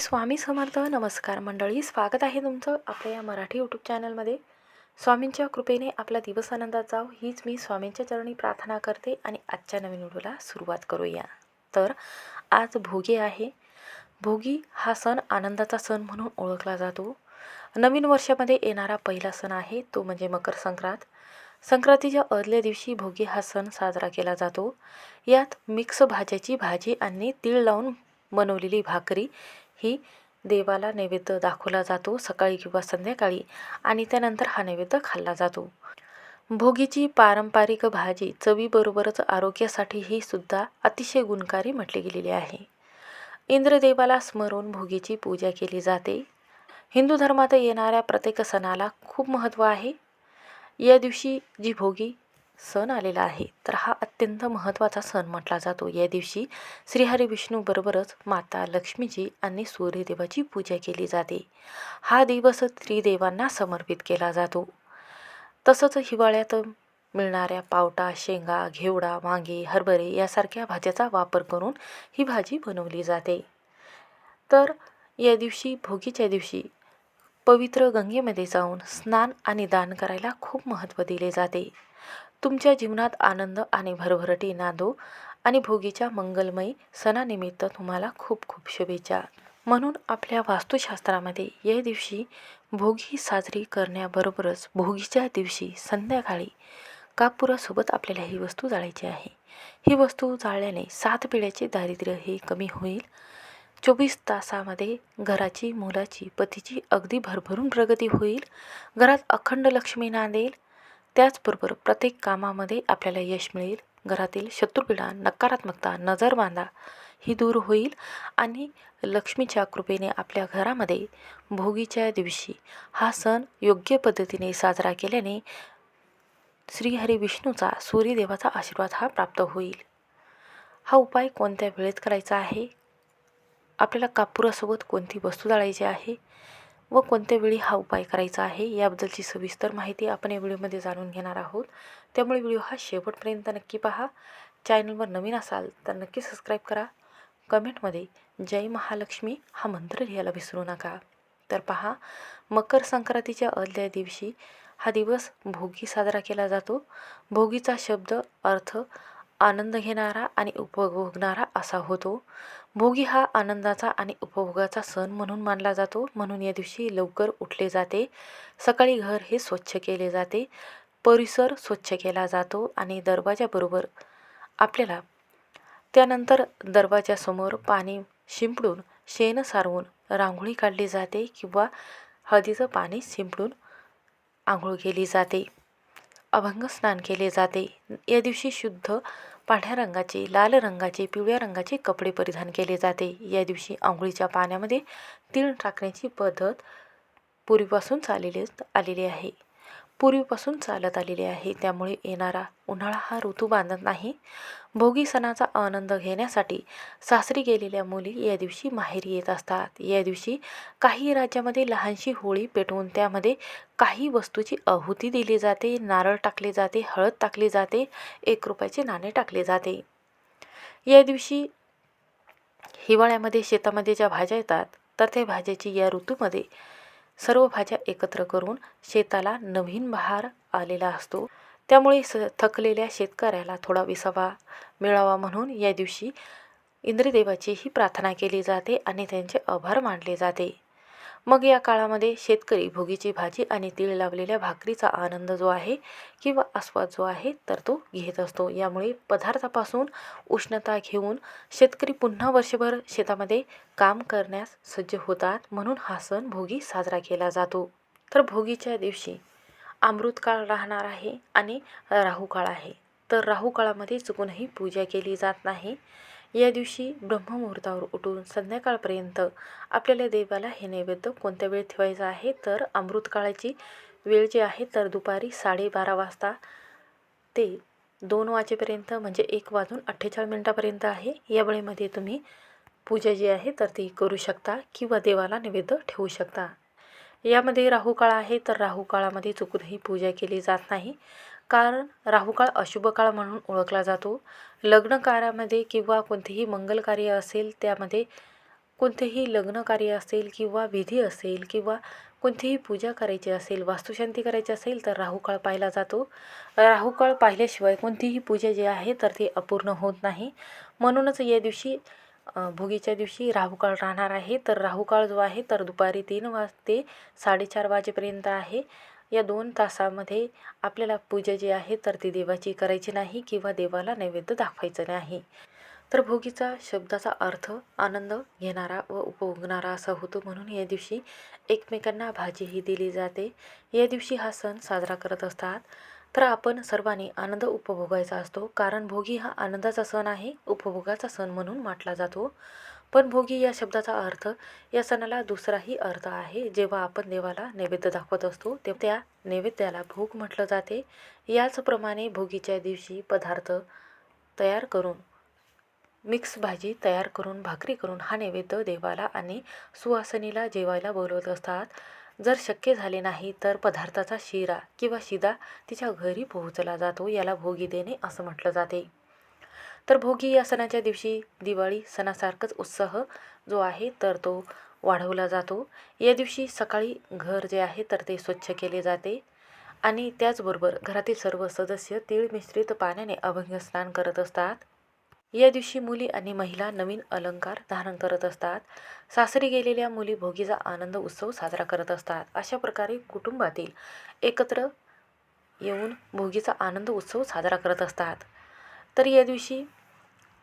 स्वामी समर्थ. नमस्कार मंडळी, स्वागत आहे तुमचं आपल्या या मराठी यूट्यूब चॅनलमध्ये. स्वामींच्या कृपेने आपला दिवस आनंदात जाव हीच मी स्वामींच्या चरणी प्रार्थना करते आणि आजच्या नवीन व्हिडिओला सुरुवात करूया. तर आज भोगी आहे. भोगी हा सण आनंदाचा सण म्हणून ओळखला जातो. नवीन वर्षामध्ये येणारा पहिला सण आहे तो म्हणजे मकर संक्रांत. संक्रांतीच्या आदल्या दिवशी भोगी हा सण साजरा केला जातो. यात मिक्स भाज्याची भाजी आणि तीळ लावून बनवलेली भाकरी ही देवाला नैवेद्य दाखवला जातो सकाळी किंवा संध्याकाळी, आणि त्यानंतर हा नैवेद्य खाल्ला जातो. भोगीची पारंपरिक भाजी चवीबरोबरच आरोग्यासाठी ही सुद्धा अतिशय गुणकारी म्हटली गेलेली आहे. इंद्रदेवाला स्मरून भोगीची पूजा केली जाते. हिंदू धर्मात येणाऱ्या प्रत्येक सणाला खूप महत्त्व आहे. या दिवशी जी भोगी सण आलेला आहे तर हा अत्यंत महत्त्वाचा सण म्हटला जातो. या दिवशी श्रीहरी विष्णूबरोबरच माता लक्ष्मीची आणि सूर्यदेवाची पूजा केली जाते. हा दिवस त्रिदेवांना समर्पित केला जातो. तसंच हिवाळ्यात मिळणाऱ्या पावटा, शेंगा, घेवडा, वांगे, हरभरे यासारख्या भाज्याचा वापर करून ही भाजी बनवली जाते. तर या दिवशी भोगीच्या दिवशी पवित्र गंगेमध्ये जाऊन स्नान आणि दान करायला खूप महत्त्व दिले जाते. तुमच्या जीवनात आनंद आणि भरभराटी नांदो आणि भोगीच्या मंगलमयी सणानिमित्त तुम्हाला खूप खूप शुभेच्छा. म्हणून आपल्या वास्तुशास्त्रामध्ये या दिवशी भोगी साजरी करण्याबरोबरच भोगीच्या दिवशी संध्याकाळी कापुरासोबत आपल्याला ही वस्तू जाळायची आहे. ही वस्तू जाळल्याने 7 पिढ्याचे दारिद्र्य हे कमी होईल. 24 तासामध्ये घराची, मुलाची, पतीची अगदी भरभरून प्रगती होईल. घरात अखंड लक्ष्मी नांदेल. त्याचबरोबर प्रत्येक कामामध्ये आपल्याला यश मिळेल. घरातील शत्रुपीडा, नकारात्मकता, नजरबाधा ही दूर होईल आणि लक्ष्मीच्या कृपेने आपल्या घरामध्ये भोगीच्या दिवशी हा सण योग्य पद्धतीने साजरा केल्याने श्रीहरी विष्णूचा, सूर्यदेवाचा आशीर्वाद हा प्राप्त होईल. हा उपाय कोणत्या वेळेत करायचा आहे, आपल्याला कापुरासोबत कोणती वस्तू जाळायची आहे व कोणत्या वेळी हा उपाय करायचा आहे याबद्दलची सविस्तर माहिती आपण या व्हिडिओमध्ये जाणून घेणार आहोत. त्यामुळे व्हिडिओ हा शेवटपर्यंत नक्की पहा. चॅनलवर नवीन असाल तर नक्की सबस्क्राईब करा. कमेंटमध्ये जय महालक्ष्मी हा मंत्र लिहायला विसरू नका. तर पहा, मकर संक्रांतीच्या आदल्या दिवशी हा दिवस भोगी साजरा केला जातो. भोगीचा शब्द अर्थ आनंद घेणारा आणि उपभोगणारा असा होतो. भोगी हा आनंदाचा आणि उपभोगाचा सण म्हणून मानला जातो. म्हणून या दिवशी लवकर उठले जाते. सकाळी घर हे स्वच्छ केले जाते, परिसर स्वच्छ केला जातो आणि दरवाजाबरोबर आपल्याला त्यानंतर दरवाजासमोर पाणी शिंपडून, शेण सारवून रांगोळी काढली जाते किंवा हळदीचं पाणी शिंपडून आंघोळ केली जाते. अभंग स्नान केले जाते. या दिवशी शुद्ध पांढऱ्या रंगाचे, लाल रंगाचे, पिवळ्या रंगाचे कपडे परिधान केले जाते. या दिवशी आंघोळीच्या पाण्यामध्ये तीळ टाकण्याची पद्धत पूर्वीपासून चालत आलेली आहे. त्यामुळे येणारा उन्हाळा हा ऋतू बांधत नाही. भोगी सणाचा आनंद घेण्यासाठी सासरी गेलेल्या मुली या दिवशी माहेरी येत असतात. या दिवशी काही राज्यामध्ये लहानशी होळी पेटवून त्यामध्ये काही वस्तूची आहुती दिली जाते. नारळ टाकले जाते, हळद टाकली जाते, 1 रुपयाचे नाणे टाकले जाते. या दिवशी हिवाळ्यामध्ये शेतामध्ये ज्या भाज्या येतात तर त्या भाज्याची या ऋतूमध्ये सर्व भाज्या एकत्र करून शेताला नवीन बहार आलेला असतो. त्यामुळे थकलेल्या शेतकऱ्याला थोडा विसावा मिळावा म्हणून या दिवशी इंद्रदेवाची ही प्रार्थना केली जाते आणि त्यांचे आभार मानले जाते. मग या काळामध्ये शेतकरी भोगीची भाजी आणि तीळ लावलेल्या भाकरीचा आनंद जो आहे किंवा आस्वाद जो आहे तर तो घेत असतो. यामुळे पदार्थापासून उष्णता घेऊन शेतकरी पुन्हा वर्षभर शेतामध्ये काम करण्यास सज्ज होतात. म्हणून हा सण भोगी साजरा केला जातो. तर भोगीच्या दिवशी अमृतकाळ राहणार आहे आणि राहुकाळ आहे. तर राहुकाळामध्ये चुकूनही पूजा केली जात नाही. या दिवशी ब्रह्ममुहूर्तावर उठून संध्याकाळपर्यंत आपल्याला देवाला हे नैवेद्य कोणत्या वेळ ठेवायचा आहे तर अमृतकाळाची वेळ जी आहे तर दुपारी 12:30 वाजता ते 2 वाजेपर्यंत म्हणजे 1:48 आहे. या वेळेमध्ये तुम्ही पूजा जी आहे तर ती करू शकता किंवा देवाला नैवेद्य ठेवू शकता. यामध्ये राहुकाळ आहे तर राहुकाळामध्ये चुकूनही पूजा केली जात नाही, कारण राहुकाळ अशुभ काळ म्हणून ओळखला जातो. लग्न कार्यामध्ये किंवा कोणतेही मंगल कार्य असेल त्यामध्ये कोणतेही लग्न कार्य असेल किंवा विधी असेल किंवा कोणतीही पूजा करायची असेल, वास्तुशांती करायची असेल तर राहुकाळ पाहिला जातो. राहुकाळ पाहिल्याशिवाय कोणतीही पूजा जी आहे तर ती अपूर्ण होत नाही. म्हणूनच या दिवशी भोगीच्या दिवशी राहुकाळ राहणार आहे. तर राहुकाळ जो आहे तर दुपारी 3 ते 4:30 वाजेपर्यंत आहे. या 2 तासामध्ये आपल्याला पूजा जी आहे तर ती देवाची करायची नाही किंवा देवाला नैवेद्य दाखवायचं नाही. तर भोगीचा शब्दाचा अर्थ आनंद घेणारा व उपभोगणारा असा होतो. म्हणून या दिवशी एकमेकांना भाजीही दिली जाते. या दिवशी हा सण साजरा करत असतात. तर आपण सर्वांनी आनंद उपभोगायचा असतो, कारण भोगी हा आनंदाचा सण आहे, उपभोगाचा सण म्हणून म्हटला जातो. पण भोगी या शब्दाचा अर्थ, या सणाला दुसराही अर्थ आहे. जेव्हा आपण देवाला नैवेद्य दाखवत असतो तेव्हा त्या नैवेद्याला भोग म्हटलं जाते. याचप्रमाणे भोगीच्या दिवशी पदार्थ तयार करून, मिक्स भाजी तयार करून, भाकरी करून हा नैवेद्य देवाला आणि सुवासिनीला जेवायला बोलवत असतात. जर शक्य झाले नाही तर पदार्थाचा शिरा किंवा शिदा तिच्या घरी पोहोचला जातो. याला भोगी देणे असं म्हटलं जाते. तर भोगी या सणाच्या दिवशी दिवाळी सणासारखंच उत्साह जो आहे तर तो वाढवला जातो. या दिवशी सकाळी घर जे आहे तर ते स्वच्छ केले जाते आणि त्याचबरोबर घरातील सर्व सदस्य तीळ मिश्रित पाण्याने अभंग स्नान करत असतात. या दिवशी मुली आणि महिला नवीन अलंकार धारण करत असतात. सासरी गेलेल्या मुली भोगीचा आनंद उत्सव साजरा करत असतात. अशा प्रकारे कुटुंबातील एकत्र येऊन भोगीचा आनंद उत्सव साजरा करत असतात. तर या दिवशी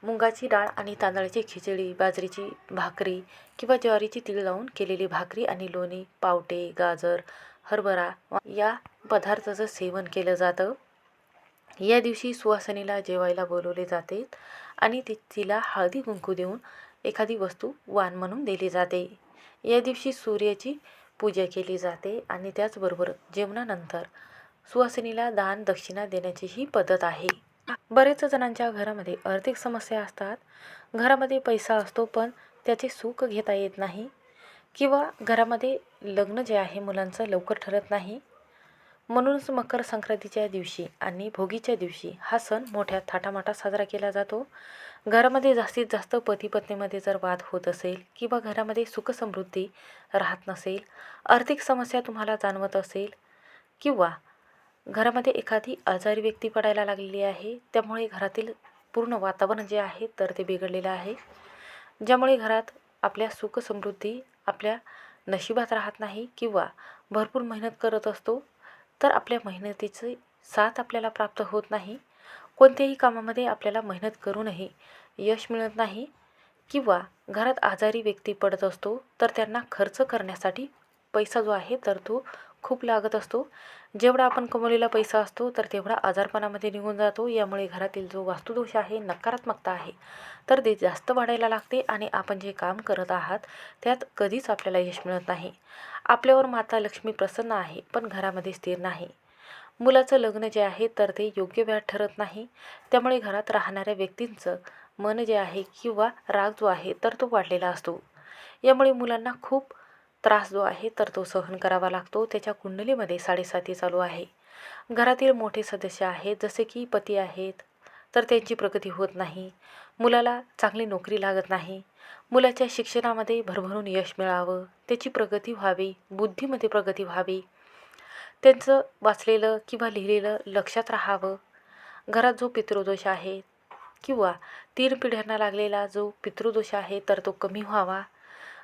मुगाची डाळ आणि तांदळाची खिचडी, बाजरीची भाकरी किंवा ज्वारीची तीळ लावून केलेली भाकरी आणि लोणी, पावटे, गाजर, हरभरा या पदार्थाचं सेवन केलं जातं. या दिवशी सुवासिनीला जेवायला बोलवले जाते आणि तिला हळदी कुंकू देऊन एखादी वस्तू वाण म्हणून दिली जाते. या दिवशी सूर्याची पूजा केली जाते आणि त्याचबरोबर जेवणानंतर सुवासिनीला दान दक्षिणा देण्याची ही पद्धत आहे. बरेच जणांच्या घरामध्ये आर्थिक समस्या असतात. घरामध्ये पैसा असतो पण त्याचे सुख घेता येत नाही किंवा घरामध्ये लग्न जे आहे मुलांचं लवकर ठरत नाही. म्हणूनच मकर संक्रांतीच्या दिवशी आणि भोगीच्या दिवशी हा सण मोठ्या थाटामाटात साजरा केला जातो. घरामध्ये जास्तीत जास्त पती पत्नीमध्ये जर वाद होत असेल किंवा घरामध्ये सुखसमृद्धी राहत नसेल, आर्थिक समस्या तुम्हाला जाणवत असेल किंवा घरामध्ये एखादी आजारी व्यक्ती पडायला लागलेली आहे, त्यामुळे घरातील पूर्ण वातावरण जे आहे तर ते बिघडलेलं आहे, ज्यामुळे घरात आपल्या सुखसमृद्धी आपल्या नशिबात राहत नाही किंवा भरपूर मेहनत करत असतो तर आपल्या मेहनतीची साथ आपल्याला प्राप्त होत नाही. कोणत्याही कामामध्ये आपल्याला मेहनत करूनही यश मिळत नाही किंवा घरात आजारी व्यक्ती पडत असतो तर त्यांना खर्च करण्यासाठी पैसा जो आहे तर तो खूप लागत असतो. जेवढा आपण कमवलेला पैसा असतो तर तेवढा आजारपणामध्ये निघून जातो. यामुळे घरातील जो वास्तुदोष आहे, नकारात्मकता आहे तर ते जास्त वाढायला लागते आणि आपण जे काम करत आहात त्यात कधीच आपल्याला यश मिळत नाही. आपल्यावर माता लक्ष्मी प्रसन्न आहे पण घरामध्ये स्थिर नाही. मुलाचं लग्न जे आहे तर ते योग्य वेळात ठरत नाही. त्यामुळे घरात राहणाऱ्या व्यक्तींचं मन जे आहे किंवा राग जो आहे तर तो वाढलेला असतो. यामुळे मुलांना खूप त्रास जो आहे तर तो सहन करावा लागतो. त्याच्या कुंडलीमध्ये 7.5 चालू आहे. घरातील मोठे सदस्य आहेत जसे की पती आहेत तर त्यांची प्रगती होत नाही. मुलाला चांगली नोकरी लागत नाही. मुलाच्या शिक्षणामध्ये भरभरून यश मिळावं, त्याची प्रगती व्हावी, बुद्धीमध्ये प्रगती व्हावी, त्यांचं वाचलेलं किंवा लिहिलेलं लक्षात राहावं. घरात जो पितृदोष आहे किंवा 3 पिढ्यांना लागलेला जो पितृदोष आहे तर तो कमी व्हावा.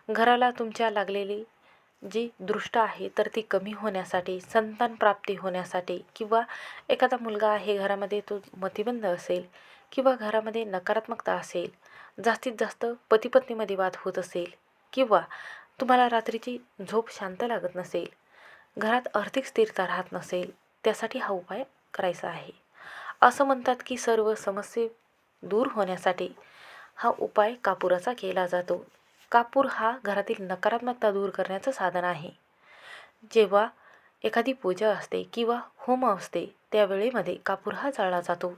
घराला तुमच्या लागलेली जी दृष्ट आहे तर ती कमी होण्यासाठी, संतान प्राप्ती होण्यासाठी किंवा एखादा मुलगा आहे घरामध्ये तो मतिमंद असेल किंवा घरामध्ये नकारात्मकता असेल, जास्तीत जास्त पतीपत्नीमध्ये वाद होत असेल किंवा तुम्हाला रात्रीची झोप शांत लागत नसेल, घरात आर्थिक स्थिरता राहत नसेल, त्यासाठी हा उपाय करायचा आहे. असं म्हणतात की सर्व समस्ये दूर होण्यासाठी हा उपाय कापुराचा केला जातो. कापूर हा घरातील नकारात्मकता दूर करण्याचं साधन आहे. जेव्हा एखादी पूजा असते किंवा होम असते त्यावेळेमध्ये कापूर हा जाळला जातो,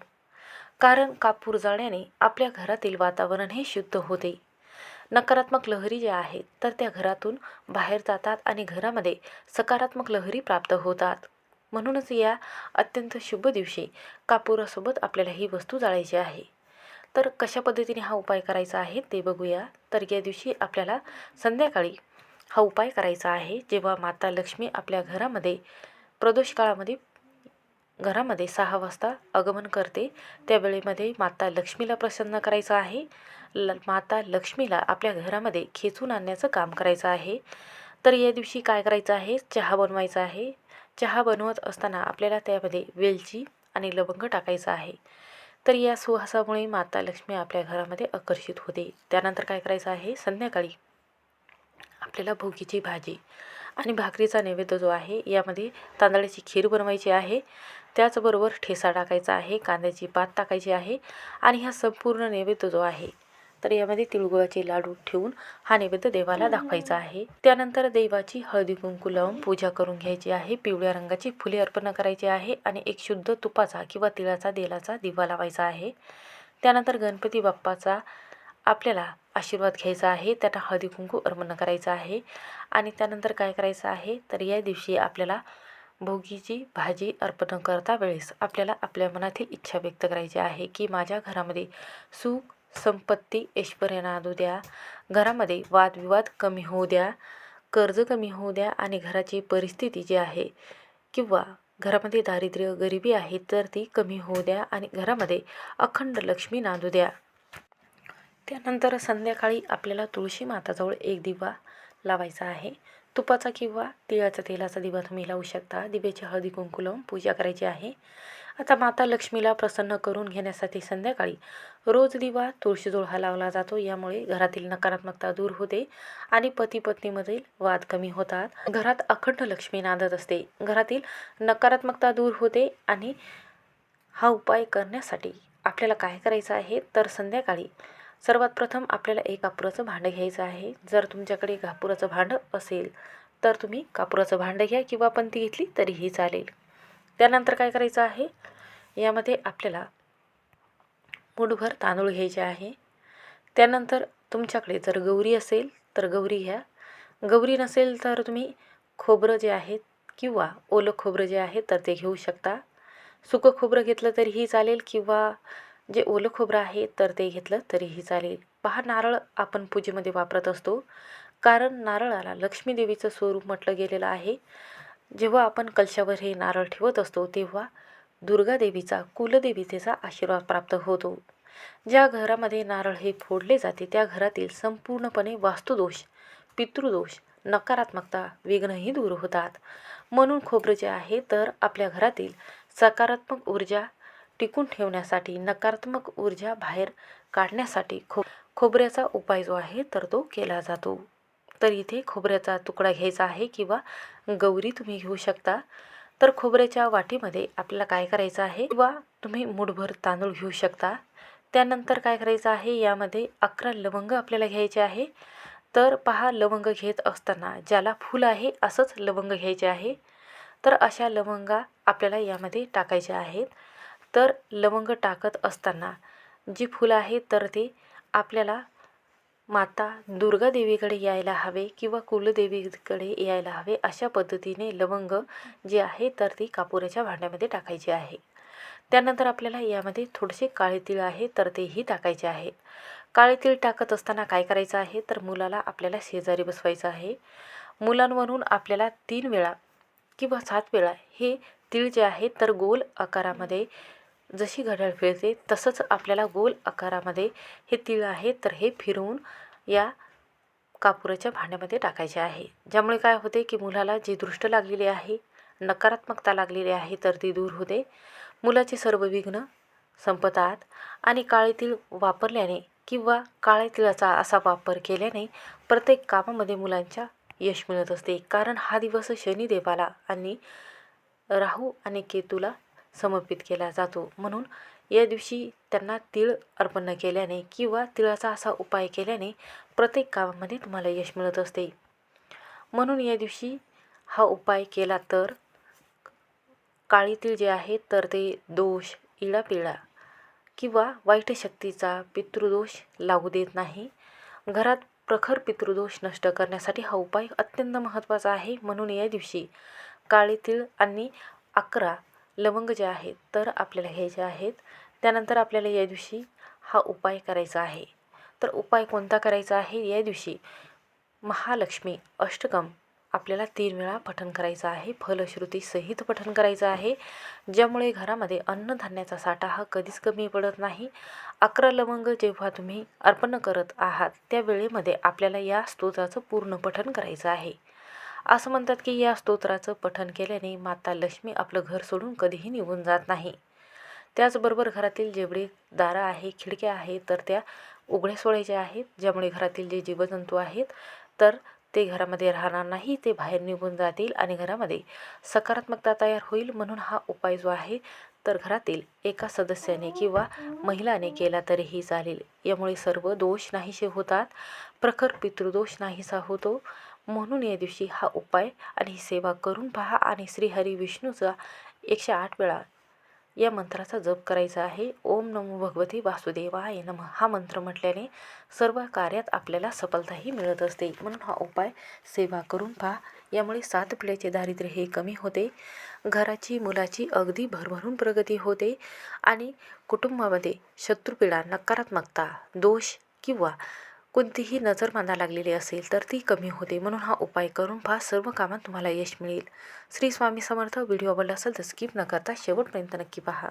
कारण कापूर जाळल्याने आपल्या घरातील वातावरण हे शुद्ध होते. नकारात्मक लहरी ज्या आहेत तर त्या घरातून बाहेर जातात आणि घरामध्ये सकारात्मक लहरी प्राप्त होतात. म्हणूनच या अत्यंत शुभ दिवशी कापुरासोबत आपल्याला ही वस्तू जाळायची आहे. तर कशा पद्धतीने हा उपाय करायचा आहे ते बघूया. तर या दिवशी आपल्याला संध्याकाळी हा उपाय करायचा आहे. जेव्हा माता लक्ष्मी आपल्या घरामध्ये प्रदोष काळामध्ये घरामध्ये 6 वाजता आगमन करते, त्यावेळेमध्ये माता लक्ष्मीला प्रसन्न करायचं आहे. माता लक्ष्मीला आपल्या घरामध्ये खेचून आणण्याचं काम करायचं आहे. तर या दिवशी काय करायचं आहे, चहा बनवायचा आहे. चहा बनवत असताना आपल्याला त्यामध्ये वेलची आणि लवंग टाकायचं आहे. तर या सुवासामुळे माता लक्ष्मी आपल्या घरामध्ये आकर्षित होते. त्यानंतर काय करायचं आहे, संध्याकाळी आपल्याला भोगीची भाजी आणि भाकरीचा नैवेद्य जो आहे, यामध्ये तांदळाची खीर बनवायची आहे. त्याचबरोबर ठेचा टाकायचा आहे, कांद्याची पात टाकायची आहे आणि हा संपूर्ण नैवेद्य जो आहे, तर यामध्ये तिळगुळाचे लाडू ठेवून हा नैवेद्य देवाला दाखवायचा आहे. त्यानंतर देवाची हळदी कुंकू लावून पूजा करून घ्यायची आहे. पिवळ्या रंगाची फुले अर्पण करायची आहे आणि एक शुद्ध तुपाचा किंवा तिळाचा तेलाचा दिवा लावायचा आहे. त्यानंतर गणपती बाप्पाचा आपल्याला आशीर्वाद घ्यायचा आहे. त्यांना हळदी कुंकू अर्पण करायचं आहे आणि त्यानंतर काय करायचं आहे, तर या दिवशी आपल्याला भोगीची भाजी अर्पण करता वेळेस आपल्याला आपल्या मनातील इच्छा व्यक्त करायची आहे की माझ्या घरामध्ये सुख संपत्ती ऐश्वर्य नांदू द्या, घरामध्ये वादविवाद कमी होऊ द्या, कर्ज कमी होऊ द्या आणि घराची परिस्थिती जी आहे किंवा घरामध्ये दारिद्र्य गरिबी आहे तर ती कमी होऊ द्या आणि घरामध्ये अखंड लक्ष्मी नांदू द्या. त्यानंतर संध्याकाळी आपल्याला तुळशी माताजवळ एक दिवा लावायचा आहे. तुपाचा किंवा तिळाचा तेलाचा दिवा तुम्ही लावू शकता. दिव्याची हळदी कुंकू लावून पूजा करायची आहे. आता माता लक्ष्मीला प्रसन्न करून घेण्यासाठी संध्याकाळी रोज दिवा तुळशीजवळ हा लावला जातो. यामुळे घरातील नकारात्मकता दूर होते आणि पती पत्नीमधील वाद कमी होतात. घरात अखंड लक्ष्मी नांदत असते. घरातील नकारात्मकता दूर होते आणि हा उपाय करण्यासाठी आपल्याला काय करायचं आहे, तर संध्याकाळी सर्वात प्रथम आपल्याला एक कापुराचं भांडं घ्यायचं आहे. जर तुमच्याकडे कापुराचं भांडं असेल तर तुम्ही कापुराचं भांडं घ्या किंवा पणती घेतली तरीही चालेल. त्यानंतर काय करायचं आहे, यामध्ये आपल्याला मूठभर तांदूळ घ्यायचे आहे. त्यानंतर तुमच्याकडे जर गौरी असेल तर गौरी घ्या. गौरी नसेल तर तुम्ही खोबरं जे आहे किंवा ओलं खोबरं जे आहे तर ते घेऊ शकता. सुकं खोबरं घेतलं तरीही चालेल किंवा जे ओलं खोबरं आहे तर ते घेतलं तरीही चालेल. पहा, नारळ आपण पूजेमध्ये वापरत असतो कारण नारळाला लक्ष्मी देवीचं स्वरूप म्हटलं गेलेलं आहे. जेव्हा आपण कलशावर हे नारळ ठेवत असतो तेव्हा दुर्गा देवीचा कुलदेवीतेचा आशीर्वाद प्राप्त होतो. ज्या घरामध्ये नारळ हे फोडले जाते त्या घरातील संपूर्णपणे वास्तुदोष, पितृदोष, नकारात्मकता, विघ्नही दूर होतात. म्हणून खोबरं जे आहे तर आपल्या घरातील सकारात्मक ऊर्जा टिकून ठेवण्यासाठी, नकारात्मक ऊर्जा बाहेर काढण्यासाठी खोबऱ्याचा उपाय जो आहे तर तो केला जातो. तर इथे खोबऱ्याचा तुकडा घ्यायचा आहे किंवा गौरी तुम्ही घेऊ शकता. तर खोबऱ्याच्या वाटीमध्ये आपल्याला काय करायचं आहे, किंवा तुम्ही मूठभर तांदूळ घेऊ शकता. त्यानंतर काय करायचं आहे, यामध्ये 11 लवंग आपल्याला घ्यायचे आहे. तर पहा, लवंग घेत असताना ज्याला फूल आहे असंच लवंग घ्यायचे आहे. तर अशा लवंगा आपल्याला यामध्ये टाकायच्या आहेत. तर लवंग टाकत असताना जी फुलं आहेत तर ते आपल्याला माता दुर्गा देवीकडे यायला हवे किंवा कुलदेवीकडे यायला हवे अशा पद्धतीने लवंग जे आहे तर ती कापुराच्या भांड्यामध्ये टाकायची आहे. त्यानंतर आपल्याला यामध्ये थोडेसे काळे तीळ आहे तर तेही टाकायचे आहेत. काळे तीळ टाकत असताना काय करायचं आहे, तर मुलाला आपल्याला शेजारी बसवायचं आहे. मुलांवरून आपल्याला 3 वेळा किंवा 7 वेळा हे तीळ जे आहे तर गोल आकारामध्ये, जशी घड्याळ फिरते तसंच आपल्याला गोल आकारामध्ये हे तीळ आहे तर हे फिरवून या कापुराच्या भांड्यामध्ये टाकायचे आहे. ज्यामुळे काय होते की मुलाला जी दृष्ट लागलेली आहे, नकारात्मकता लागलेली आहे तर ती दूर होते. मुलाचे सर्व विघ्न संपतात आणि काळे तीळ वापरल्याने किंवा काळ्या तिळाचा असा वापर केल्याने प्रत्येक कामामध्ये मुलांच्या यश मिळत असते. कारण हा दिवस शनिदेवाला आणि राहू आणि केतूला समर्पित केला जातो. म्हणून या दिवशी त्यांना तीळ अर्पण केल्याने किंवा तिळाचा असा उपाय केल्याने प्रत्येक कामामध्ये तुम्हाला यश मिळत असते. म्हणून या दिवशी हा उपाय केला तर काळी तीळ जे आहे तर ते दोष, इडापिडा किंवा वाईट शक्तीचा पितृदोष लागू देत नाही. घरात प्रखर पितृदोष नष्ट करण्यासाठी हा उपाय अत्यंत महत्त्वाचा आहे. म्हणून या दिवशी काळे तीळ आणि 11 लवंग जे आहेत तर आपल्याला घ्यायचे आहेत. त्यानंतर आपल्याला या दिवशी हा उपाय करायचा आहे. तर उपाय कोणता करायचा आहे? या दिवशी महालक्ष्मी अष्टकम आपल्याला 3 वेळा पठण करायचं आहे. फलश्रुती सहित पठण करायचं आहे, ज्यामुळे घरामध्ये अन्नधान्याचा साठा हा कधीच कमी पडत नाही. 11 लवंग जेव्हा तुम्ही अर्पण करत आहात त्या वेळेमध्ये आपल्याला या स्तोत्राचं पूर्ण पठण करायचं आहे. असं म्हणतात की या स्तोत्राचं पठण केल्याने माता लक्ष्मी आपलं घर सोडून कधीही निघून जात नाही. त्याचबरोबर घरातील जेवढे दारं आहे, खिडक्या आहेत, तर त्या उघड्या सोडायच्या आहेत, ज्यामुळे घरातील जे जीवजंतू आहेत तर ते घरामध्ये राहणार नाही, ते बाहेर निघून जातील आणि घरामध्ये सकारात्मकता तयार होईल. म्हणून हा उपाय जो आहे तर घरातील एका सदस्याने किंवा महिलाने केला तरीही चालेल. यामुळे सर्व दोष नाहीसे होतात, प्रखर पितृदोष नाहीसा होतो. म्हणून या दिवशी हा उपाय आणि ही सेवा करून पहा आणि श्रीहरी विष्णूचा 108 वेळा या मंत्राचा जप करायचा आहे. ओम नमो भगवते वासुदेवाय नमः हा मंत्र म्हटल्याने सर्व कार्यात आपल्याला सफलताही मिळत असते. म्हणून हा उपाय सेवा करून पहा. यामुळे 7 पिढ्याचे दारिद्र्य हे कमी होते, घराची मुलाची अगदी भरभरून प्रगती होते आणि कुटुंबामध्ये शत्रुपीडा, नकारात्मकता, दोष किंवा कोणतीही नजर बांधा लागलेली असेल तर ती कमी होते. म्हणून हा उपाय करून पहा, सर्व कामात तुम्हाला यश मिळेल. श्री स्वामी समर्थ. व्हिडिओ आवडला असेल तर स्किप न करता शेवटपर्यंत नक्की पहा.